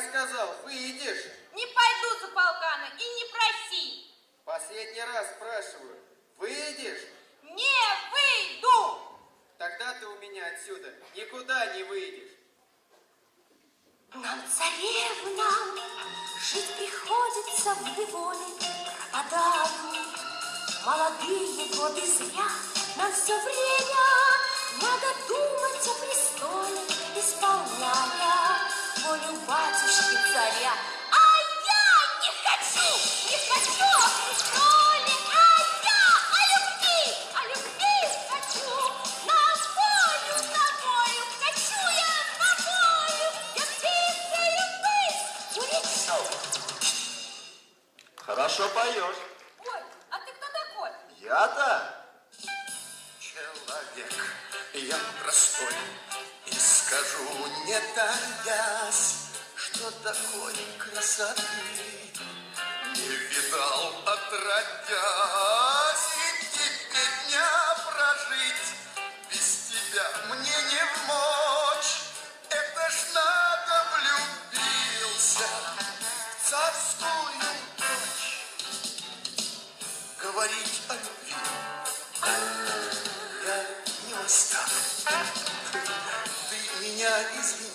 сказал, выйдешь. Не пойду за полкана и не проси. Последний раз спрашиваю, выйдешь? Не выйду. Тогда ты у меня отсюда никуда не выйдешь. Нам, царевнам, жить приходится в неволе, пропадают молодые годы зря. Нам все время надо думать о престоле, исполняя волю батюшки царя. А я не хочу о престоле, а я о любви хочу. На волю, хочу я на волю, я птицею ввысь улечу. Хорошо поешь. Ой, а ты кто такой? Я-то? Человек я простой, и скажу, не таясь, что такой красоты не видал отродясь. И теперь дня прожить без тебя мне не вмочь. Это ж надо влюбился в царскую дочь. Говорить о любви я не мастак. Ты меня извини,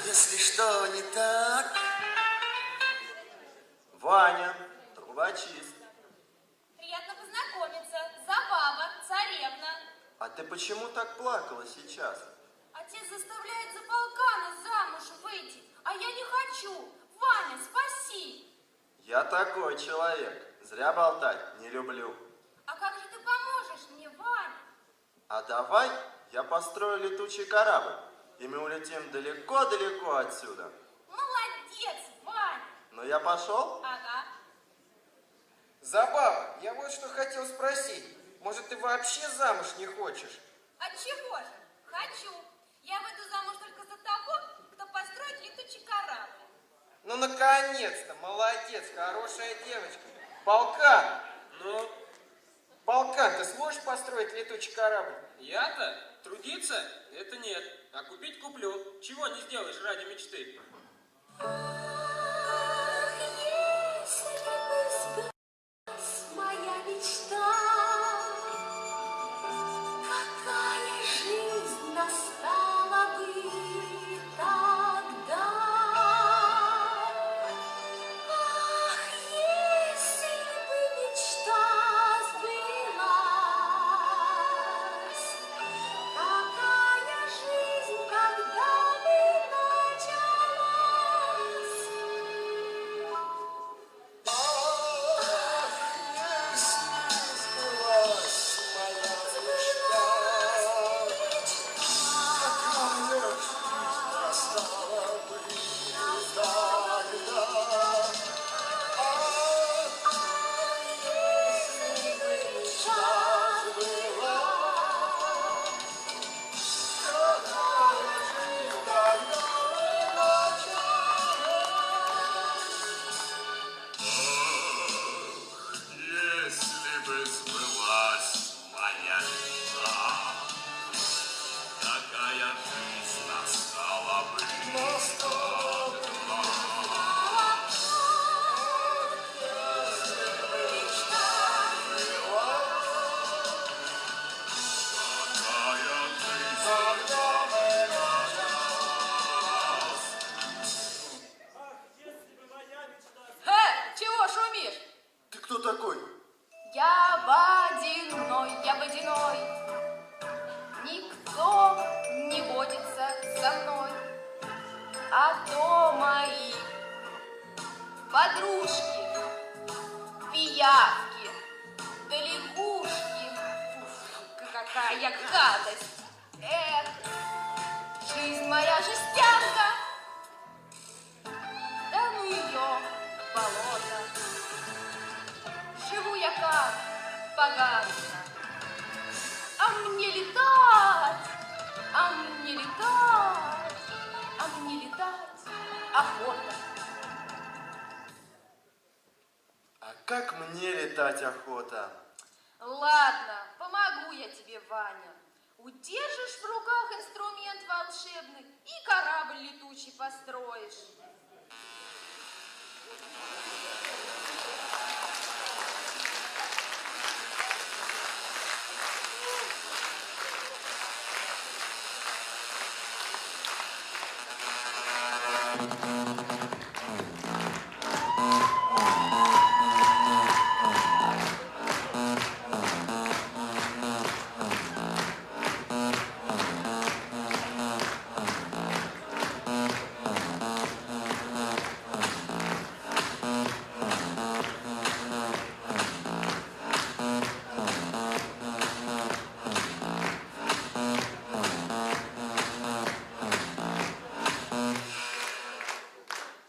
если что не так. Ваня, трубочист. Приятно познакомиться. Забава, царевна. А ты почему так плакала сейчас? Отец заставляет за полкана замуж выйти, а я не хочу. Ваня, спаси. Я такой человек. Зря болтать не люблю. А как же ты поможешь мне, Ваня? А давай я построю летучий корабль, и мы улетим далеко-далеко отсюда. Молодец, Ваня. Ну я пошел? Ага. Забава, я вот что хотел спросить. Может, ты вообще замуж не хочешь? Отчего же? Хочу. Я выйду замуж только за того, кто построит летучий корабль. Ну, наконец-то, молодец, хорошая девочка. Полкан, Ну, Полкан, ты сможешь построить летучий корабль? я-то? Трудиться? Это нет. А купить куплю. Чего не сделаешь ради мечты? Ах, если бы сбылась моя мечта, какая жизнь настала бы тогда. Ах, если бы мечта сбылась, какая жизнь тогда бы началась. Если бы сбылась моя мечта, какая жизнь настала бы тогда. Какая жизнь тогда бы началась. Чего шумишь? Ты кто такой? Я водяной, никто не водится со мной, а то мои подружки, пиявки, да лягушки. Фу, какая гадость! Эх, жизнь моя жестянка, да ну ее, болото. Живу я как поганка. А мне летать, а мне летать, а мне летать охота. А как мне летать охота? Ладно, помогу я тебе, Ваня. Удержишь в руках инструмент волшебный и корабль летучий построишь.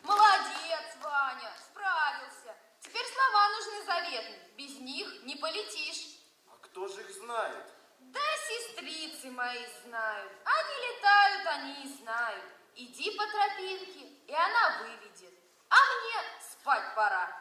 Молодец, Ваня, справился. Теперь слова нужны заветные. Без них не полетишь. А кто же их знает? Да сестрицы мои знают. Они летают, они и знают. Иди по тропинке, и она выведет. А мне спать пора.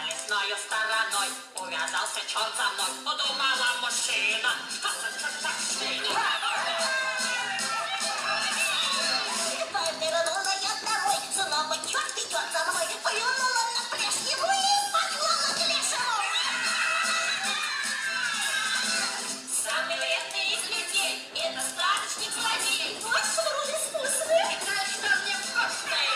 Лесною стороной увязался черт за мной. Подумала мужчина, что повернула я домой, снова черт идет за мной. Плюнула на прежнего и поклала к лешему. Самый вредный из людей — это сказочник злодей. Вот что вроде вкусный, знаешь, что мне вкусный.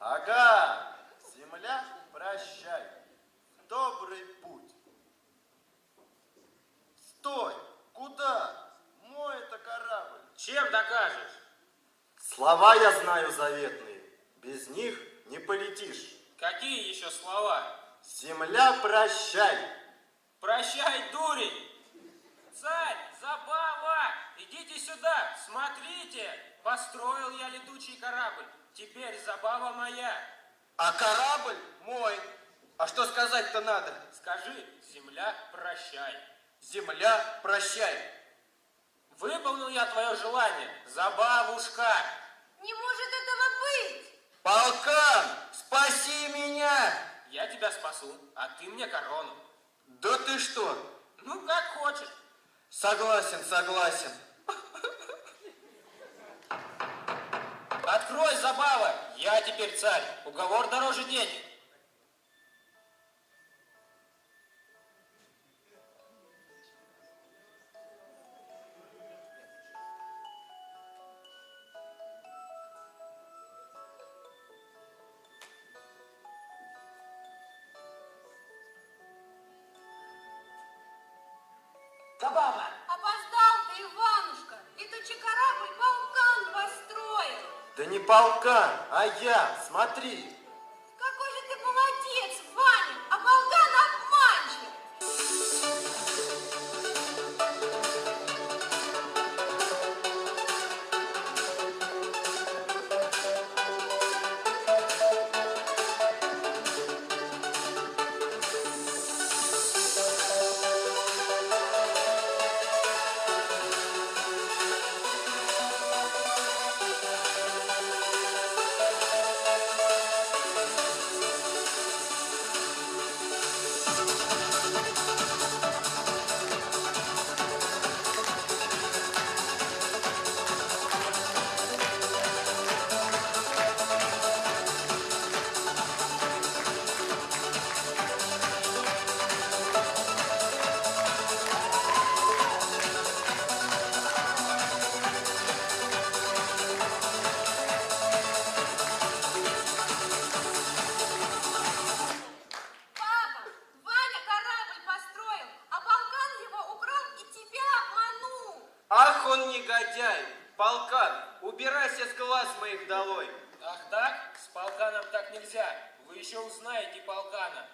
Ага, земля, прощай. Добрый путь. Стой! Куда? Мой это корабль. Чем докажешь? Слова я знаю заветные. Без них не полетишь. Какие еще слова? Земля, прощай. Прощай, дурень! Царь, забава! Идите сюда, смотрите! Построил я летучий корабль. Теперь забава моя. А корабль мой. А что сказать-то надо? Скажи, земля, прощай. Земля, прощай. Выполнил я твое желание, забавушка. Не может этого быть. Полкан, спаси меня! Я тебя спасу, а ты мне корону. Да ты что? Ну, как хочешь. Согласен, согласен. Открой, забава, я теперь царь. Уговор дороже денег. Забава! Опоздал ты, Иванушка. Летучий корабль полкан построил. Да не полкан, а я. Смотри. Какой же ты молодец, Ваня, а полкан обманщик. негодяй! Полкан, убирайся с глаз моих долой! Ах так? С полканом так нельзя. Вы еще узнаете полкана.